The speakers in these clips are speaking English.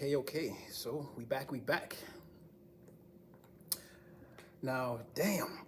Okay. So we back. Now, damn.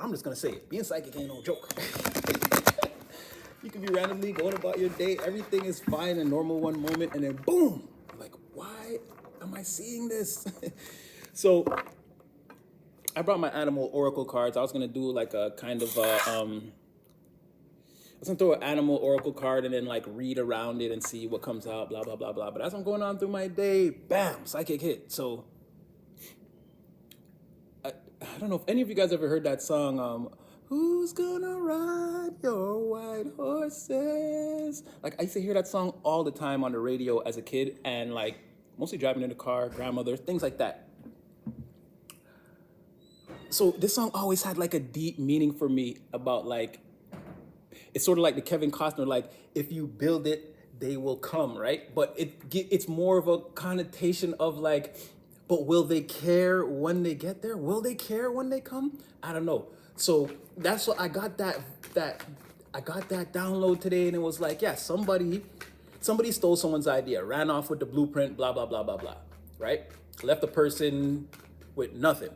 I'm just gonna say it. Being psychic ain't no joke. You can be randomly going about your day, everything is fine and normal one moment, and then boom! Like, why am I seeing this? So I brought my animal oracle cards. I was gonna do like a kind of I was gonna throw an animal oracle card and then like read around it and see what comes out, blah blah blah blah. But as I'm going on through my day, bam, psychic hit. So I don't know if any of you guys ever heard that song, Who's Gonna Ride Your White Horses? Like, I used to hear that song all the time on the radio as a kid, and like, mostly driving in the car, grandmother, things like that. So this song always had like a deep meaning for me about like, it's sort of like the Kevin Costner, like, if you build it, they will come, right? But it's more of a connotation of like, but will they care when they get there? Will they care when they come? I don't know. So that's what I got that download today, and it was like, yeah, somebody stole someone's idea, ran off with the blueprint, blah blah blah blah blah, right? Left the person with nothing.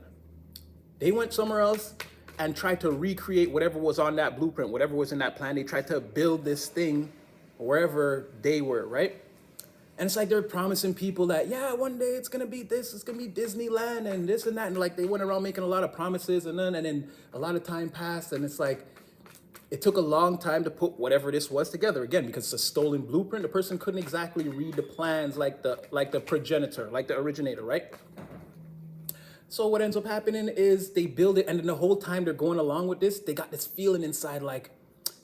They went somewhere else and tried to recreate whatever was on that blueprint, whatever was in that plan. They tried to build this thing wherever they were, right? And it's like they're promising people that, yeah, one day it's gonna be this, it's gonna be Disneyland and this and that. And like they went around making a lot of promises, and then a lot of time passed, and it's like it took a long time to put whatever this was together, again, because it's a stolen blueprint. The person couldn't exactly read the plans like the progenitor, like the originator, right? So what ends up happening is they build it, and then the whole time they're going along with this, they got this feeling inside like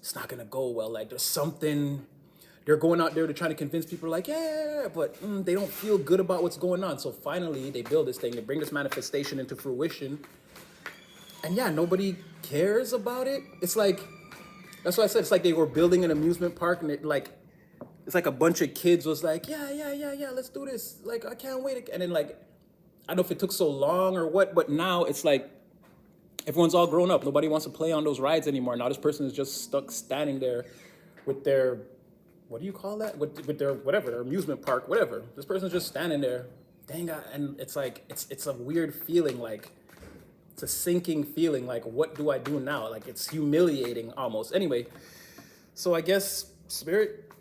it's not gonna go well. Like there's something. They're going out there to try to convince people like, yeah, but they don't feel good about what's going on. So finally, they build this thing, they bring this manifestation into fruition, and yeah, nobody cares about it. It's like, that's what I said. It's like they were building an amusement park, and it's like a bunch of kids was like, yeah, let's do this. Like, I can't wait. And then like, I don't know if it took so long or what, but now it's like everyone's all grown up. Nobody wants to play on those rides anymore. Now this person is just stuck standing there with their, what do you call that? With their whatever, their amusement park, whatever. This person's just standing there. Dang, and it's like it's a weird feeling, like it's a sinking feeling. Like, what do I do now? Like, it's humiliating almost. Anyway, so I guess Spirit,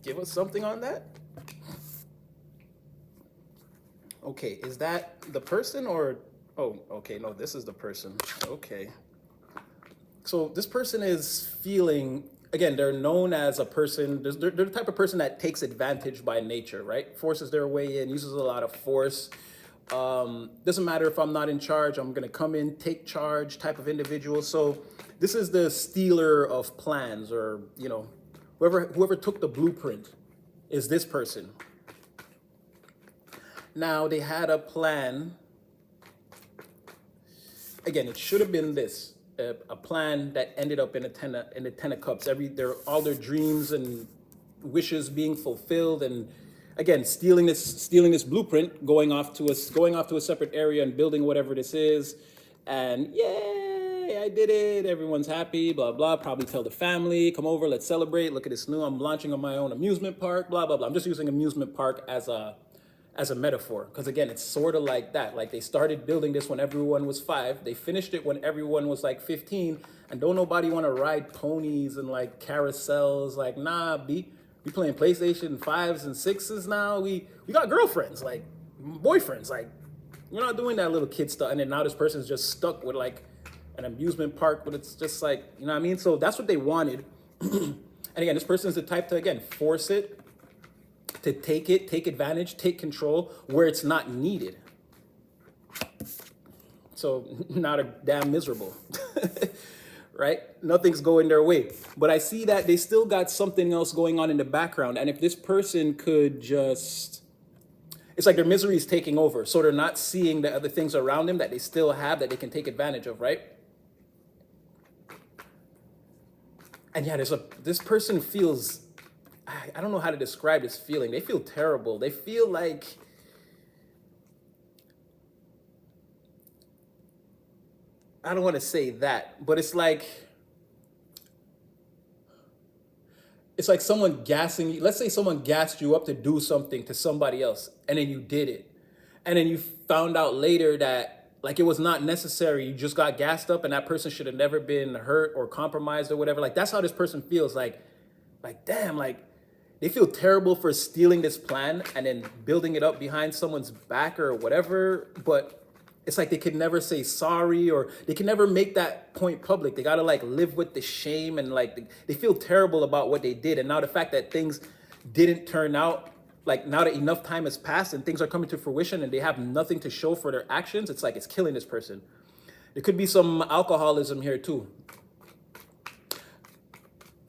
give us something on that. Okay, is that the person or, oh, okay, no, this is the person. Okay. So this person is feeling, again, they're known as a person, they're the type of person that takes advantage by nature, right? Forces their way in, uses a lot of force. Doesn't matter if I'm not in charge, I'm gonna come in, take charge type of individual. So this is the stealer of plans, or, you know, whoever took the blueprint is this person. Now, they had a plan. Again, it should have been this, a plan that ended up in the ten of cups. All their dreams and wishes being fulfilled, and again, stealing this blueprint, going off to a separate area and building whatever this is, and yay, I did it. Everyone's happy, blah blah. Probably tell the family, come over, let's celebrate. Look at this I'm launching on my own amusement park, blah blah blah. I'm just using amusement park as a metaphor, because again, it's sort of like that. Like, they started building this when everyone was 5, they finished it when everyone was like 15, and don't nobody want to ride ponies and like carousels. Like, nah, we playing PlayStation 5s and 6s now. We got girlfriends, like boyfriends, like we're not doing that little kid stuff. And then now this person's just stuck with like an amusement park, but it's just like, you know what I mean? So that's what they wanted. And again, this person is the type to, again, force it, to take advantage, take control where it's not needed. So not a damn miserable, right? Nothing's going their way. But I see that they still got something else going on in the background. And if this person could just, it's like their misery is taking over. So they're not seeing the other things around them that they still have that they can take advantage of, right? And yeah, this person feels, I don't know how to describe this feeling. They feel terrible. They feel like, I don't want to say that, but it's like it's like someone gassing you. Let's say someone gassed you up to do something to somebody else, and then you did it. And then you found out later that like it was not necessary. You just got gassed up and that person should have never been hurt or compromised or whatever. Like that's how this person feels. Like damn, like they feel terrible for stealing this plan and then building it up behind someone's back or whatever. But it's like they could never say sorry or they can never make that point public. They gotta like live with the shame and like they feel terrible about what they did. And now the fact that things didn't turn out, like now that enough time has passed and things are coming to fruition and they have nothing to show for their actions, it's like it's killing this person. There could be some alcoholism here too.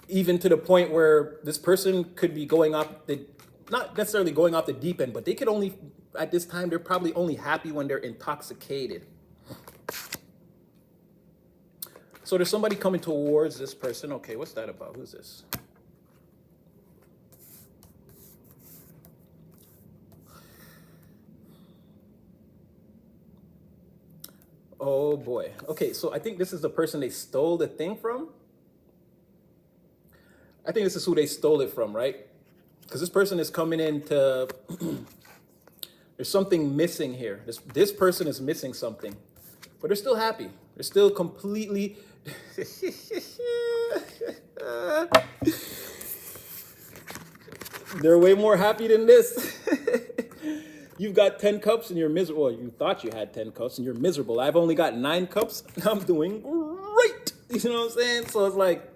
Even to the point where this person could be going off the, not necessarily going off the deep end, but they could only, at this time, they're probably only happy when they're intoxicated. So there's somebody coming towards this person. Okay, what's that about? Who's this? Oh boy. Okay, so I think this is the person they stole the thing from. I think this is who they stole it from, right? Because this person is coming in to, there's something missing here. This person is missing something, but they're still happy. They're still completely, they're way more happy than this. You've got 10 cups and you're miserable. Well, you thought you had 10 cups and you're miserable. I've only got 9 cups. I'm doing great. You know what I'm saying? So it's like,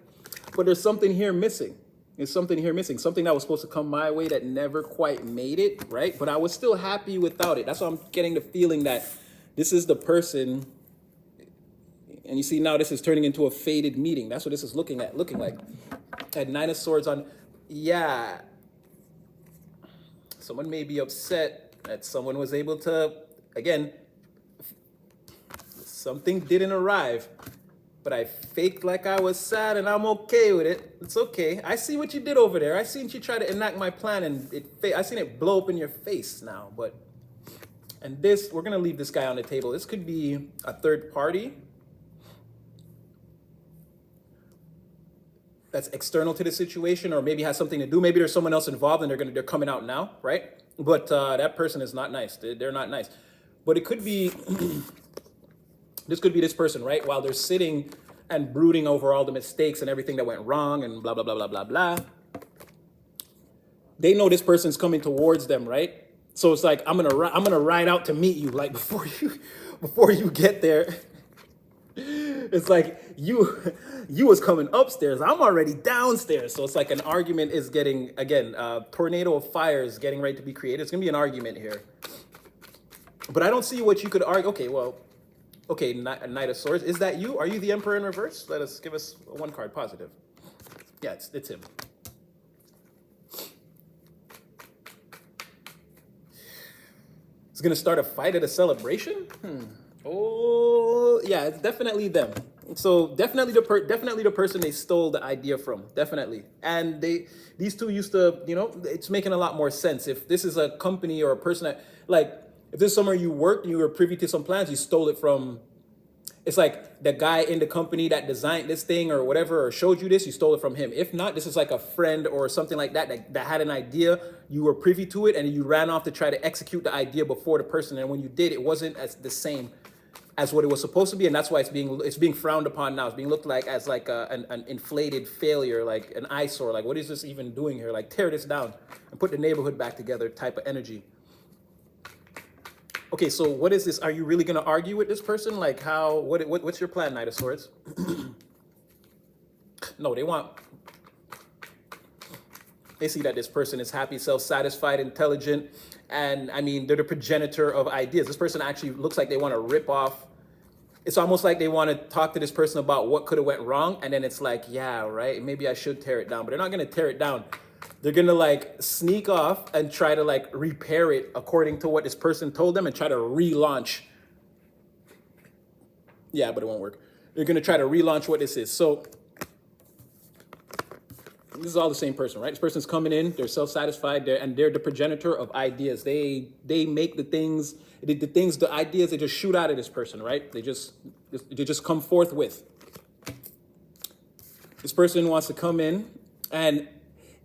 but there's something here missing. There's something here missing. Something that was supposed to come my way that never quite made it, right? But I was still happy without it. That's why I'm getting the feeling that this is the person. And you see now this is turning into a faded meeting. That's what this is looking like. I had 9 of Swords on. Yeah. Someone may be upset that someone was able to, again, something didn't arrive. But I faked like I was sad and I'm okay with it. It's okay. I see what you did over there. I seen you try to enact my plan and I seen it blow up in your face now. And this, we're gonna leave this guy on the table. This could be a third party that's external to the situation or maybe has something to do. Maybe there's someone else involved and they're coming out now, right? But that person is not nice. They're not nice. But it could be, this could be this person, right? While they're sitting and brooding over all the mistakes and everything that went wrong and blah, blah, blah, blah, blah, blah. They know this person's coming towards them, right? So it's like, I'm gonna ride out to meet you. Like before you get there, it's like you was coming upstairs. I'm already downstairs. So it's like an argument is getting, again, tornado of fire is getting ready to be created. It's gonna be an argument here. But I don't see what you could argue. Okay, well, okay, Knight of Swords. Is that you? Are you the Emperor in reverse? Give us one card, positive. Yeah, it's him. It's gonna start a fight at a celebration? Oh, yeah, it's definitely them. So definitely the person they stole the idea from, definitely. And these two used to, it's making a lot more sense. If this is a company or a person that, like, if this is somewhere you worked and you were privy to some plans, you stole it from, it's like the guy in the company that designed this thing or whatever, or showed you this, you stole it from him. If not, this is like a friend or something like that had an idea, you were privy to it, and you ran off to try to execute the idea before the person. And when you did, it wasn't as the same as what it was supposed to be, and that's why it's being frowned upon now. It's being looked like as like an inflated failure, like an eyesore. Like, what is this even doing here? Like, tear this down and put the neighborhood back together type of energy. Okay, so what is this? Are you really gonna argue with this person? Like, what's your plan, Knight of Swords? No, they see that this person is happy, self-satisfied, intelligent, and I mean, they're the progenitor of ideas. This person actually looks like they want to rip off. It's almost like they want to talk to this person about what could have went wrong, and then it's like, yeah, right, maybe I should tear it down, but they're not going to tear it down. They're going to like sneak off and try to like repair it according to what this person told them and try to relaunch. Yeah, but it won't work. They're going to try to relaunch what this is. So this is all the same person, right? This person's coming in, they're self-satisfied, they're the progenitor of ideas. They make the ideas, they just shoot out of this person, right? They just come forth with. This person wants to come in, and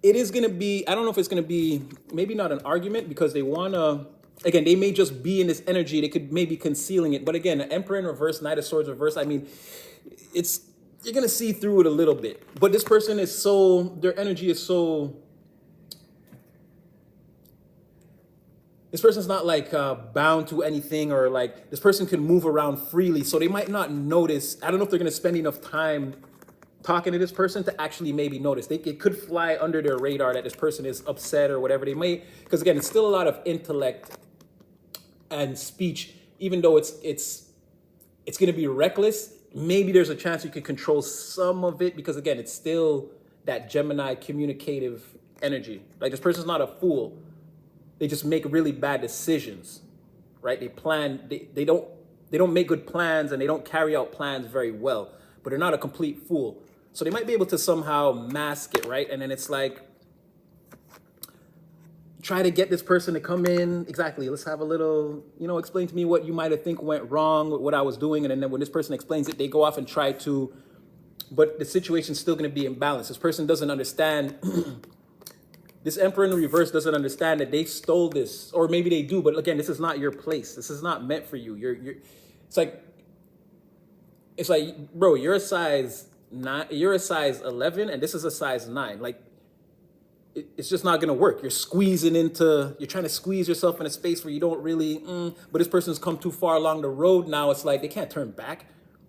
it is going to be, I don't know if it's going to be, maybe not an argument, because they want to, again, they may just be in this energy. They could maybe concealing it. But again, an Emperor in reverse, Knight of Swords reverse, I mean, it's, you're going to see through it a little bit. But this person is so, their energy is so, this person's not like bound to anything, or like this person can move around freely. So they might not notice. I don't know if they're going to spend enough time talking to this person to actually maybe notice. It could fly under their radar that this person is upset or whatever. They may, because again, it's still a lot of intellect and speech, even though it's going to be reckless. Maybe there's a chance you can control some of it, because again, it's still that Gemini communicative energy. Like, this person's not a fool. They just make really bad decisions, right? They plan, they don't make good plans, and they don't carry out plans very well, but they're not a complete fool. So they might be able to somehow mask it, right? And then it's like, try to get this person to come in. Exactly. Let's have a little, explain to me what you might have think went wrong with what I was doing. And then when this person explains it, they go off and try to, but the situation's still going to be imbalanced. This person doesn't understand. This Emperor in the reverse doesn't understand that they stole this, or maybe they do, but again, this is not your place. This is not meant for you. It's like, bro, you're a size 9, you're a size 11, and this is a size 9. Like, it's just not gonna work. You're trying to squeeze yourself in a space where you don't really, but this person's come too far along the road now. It's like, they can't turn back.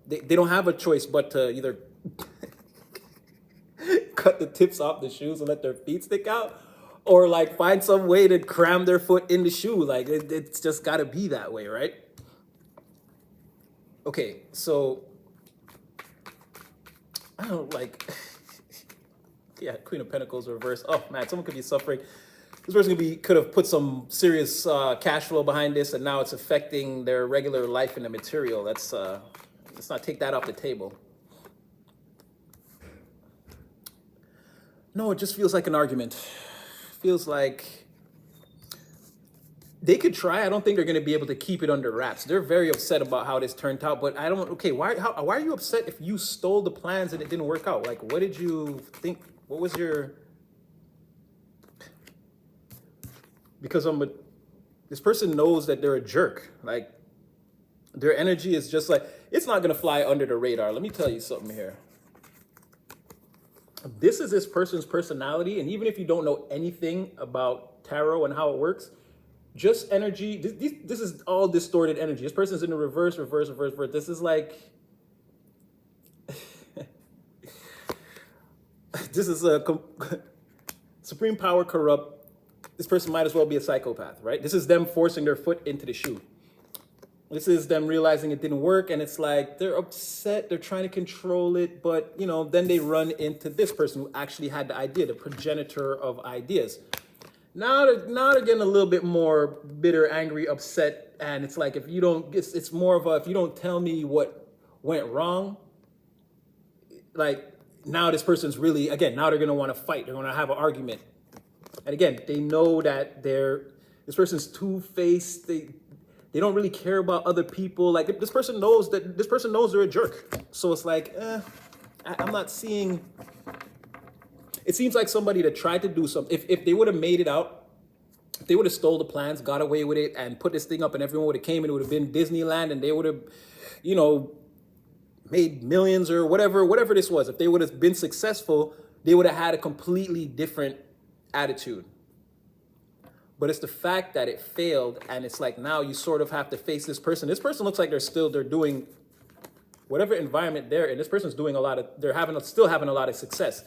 They don't have a choice but to either cut the tips off the shoes and let their feet stick out, or like find some way to cram their foot in the shoe. Like, it's just gotta be that way, right? Okay, so I don't like, yeah, Queen of Pentacles reverse. Oh man, someone could be suffering. This person could have put some serious cash flow behind this, and now it's affecting their regular life in the material. Let's not take that off the table. No, it just feels like an argument. Feels like they could try. I don't think they're going to be able to keep it under wraps. They're very upset about how this turned out, but I don't, okay, why are you upset if you stole the plans and it didn't work out? Like, what did you think? What was your, because this person knows that they're a jerk. Like, their energy is just like, it's not going to fly under the radar. Let me tell you something here. This is this person's personality, and even if you don't know anything about tarot and how it works, just energy, this is all distorted energy. This person's in the reverse. This is like, this is a supreme power corrupt. This person might as well be a psychopath, right? This is them forcing their foot into the shoe. This is them realizing it didn't work, and it's like they're upset, they're trying to control it, but then they run into this person who actually had the idea, the progenitor of ideas. Now they're getting a little bit more bitter, angry, upset, and it's like, it's more of a, if you don't tell me what went wrong, like, now this person's really, again, now they're going to want to fight, they're going to have an argument. And again, they know that this person's two-faced, they don't really care about other people. Like, this person knows they're a jerk. So it's like, I'm not seeing, it seems like somebody that tried to do something. If they would have made it out, if they would have stole the plans, got away with it, and put this thing up, and everyone would have came, and it would have been Disneyland, and they would have, made millions or whatever this was. If they would have been successful, they would have had a completely different attitude. But it's the fact that it failed, and it's like, now you sort of have to face this person. This person looks like they're doing whatever environment they're in. This person's doing still having a lot of success.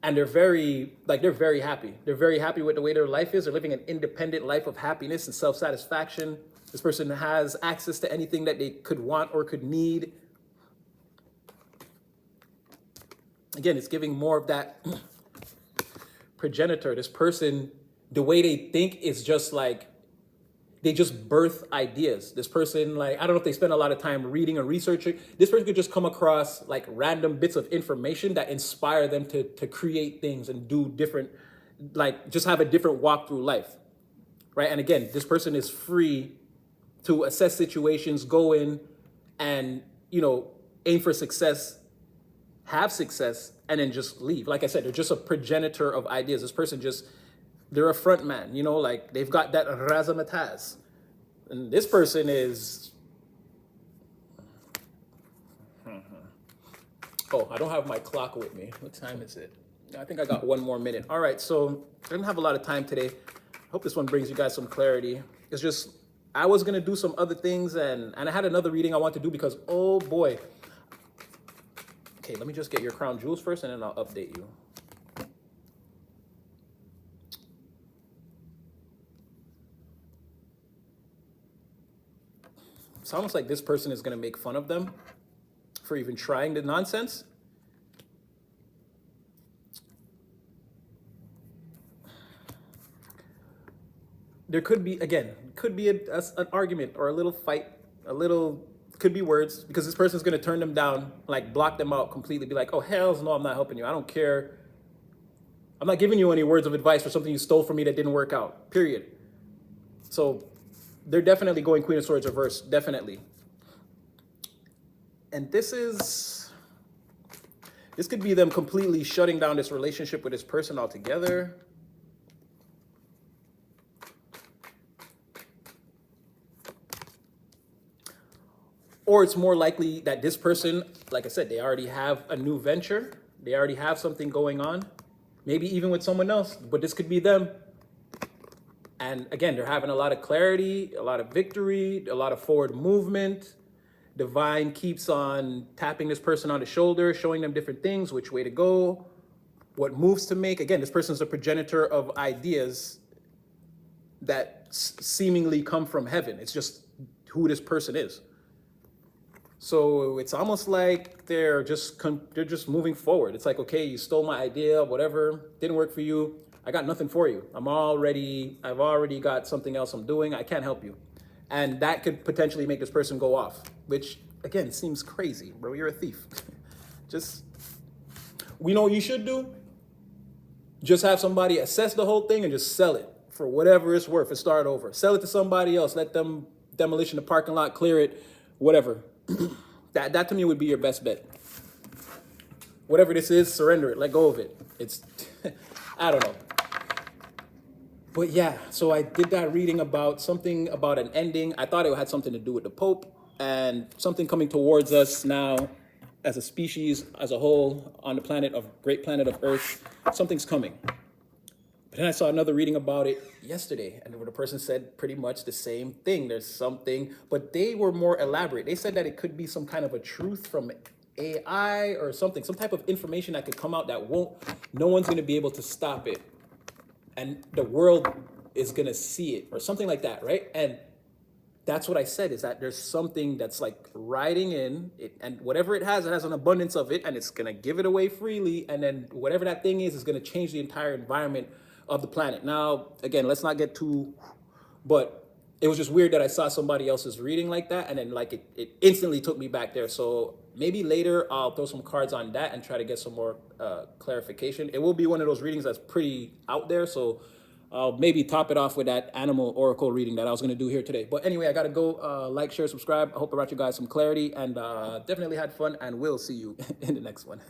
And they're very happy. They're very happy with the way their life is. They're living an independent life of happiness and self-satisfaction. This person has access to anything that they could want or could need. Again, it's giving more of that progenitor. This person, the way they think is just like, they just birth ideas. This person, like, I don't know if they spend a lot of time reading or researching. This person could just come across like random bits of information that inspire them to create things and do different, like, just have a different walk through life, right? And again, this person is free to assess situations, go in and, aim for success have success, and then just leave. Like I said, they're just a progenitor of ideas. This person just, they're a front man, you know, like they've got that razzmatazz. And this person is, oh, I don't have my clock with me. What time is it? I think I got one more minute. All right, so I didn't have a lot of time today. I hope this one brings you guys some clarity. It's just, I was gonna do some other things, and I had another reading I want to do because, oh boy. Okay, let me just get your crown jewels first and then I'll update you. It's almost like this person is gonna make fun of them for even trying the nonsense. There could be, again, could be an argument or a little fight, could be words, because this person's going to turn them down, like block them out completely, be like, oh, hells no, I'm not helping you. I don't care. I'm not giving you any words of advice for something you stole from me that didn't work out, period. So they're definitely going Queen of Swords reverse, definitely. And this could be them completely shutting down this relationship with this person altogether. Or it's more likely that this person, like I said, they already have a new venture. They already have something going on, maybe even with someone else, but this could be them. And again, they're having a lot of clarity, a lot of victory, a lot of forward movement. Divine keeps on tapping this person on the shoulder, showing them different things, which way to go, what moves to make. Again, this person's a progenitor of ideas that seemingly come from heaven. It's just who this person is. So it's almost like they're just moving forward. It's like, okay, you stole my idea, whatever, didn't work for you. I got nothing for you. I've already got something else I'm doing. I can't help you. And that could potentially make this person go off, which again, seems crazy, bro. You're a thief. We know what you should do. Just have somebody assess the whole thing and just sell it for whatever it's worth and start over. Sell it to somebody else. Let them demolition the parking lot, clear it, whatever. That to me would be your best bet. Whatever this is, surrender it, let go of it. It's, I don't know. But yeah, so I did that reading about something about an ending. I thought it had something to do with the Pope and something coming towards us now as a species, as a whole, on the great planet of Earth. Something's coming. But then I saw another reading about it yesterday, and the person said pretty much the same thing. There's something, but they were more elaborate. They said that it could be some kind of a truth from AI or something, some type of information that could come out that no one's going to be able to stop it. And the world is going to see it or something like that, right? And that's what I said, is that there's something that's like riding in it, and whatever it has an abundance of it, and it's going to give it away freely. And then whatever that thing is going to change the entire environment of the planet. Now, again, let's not get too, but it was just weird that I saw somebody else's reading like that, and then like it instantly took me back there. So maybe later I'll throw some cards on that and try to get some more clarification. It will be one of those readings that's pretty out there, so I'll maybe top it off with that animal oracle reading that I was going to do here today. But anyway, I got to go. Like, share, subscribe. I hope I brought you guys some clarity, and definitely had fun, and we'll see you in the next one.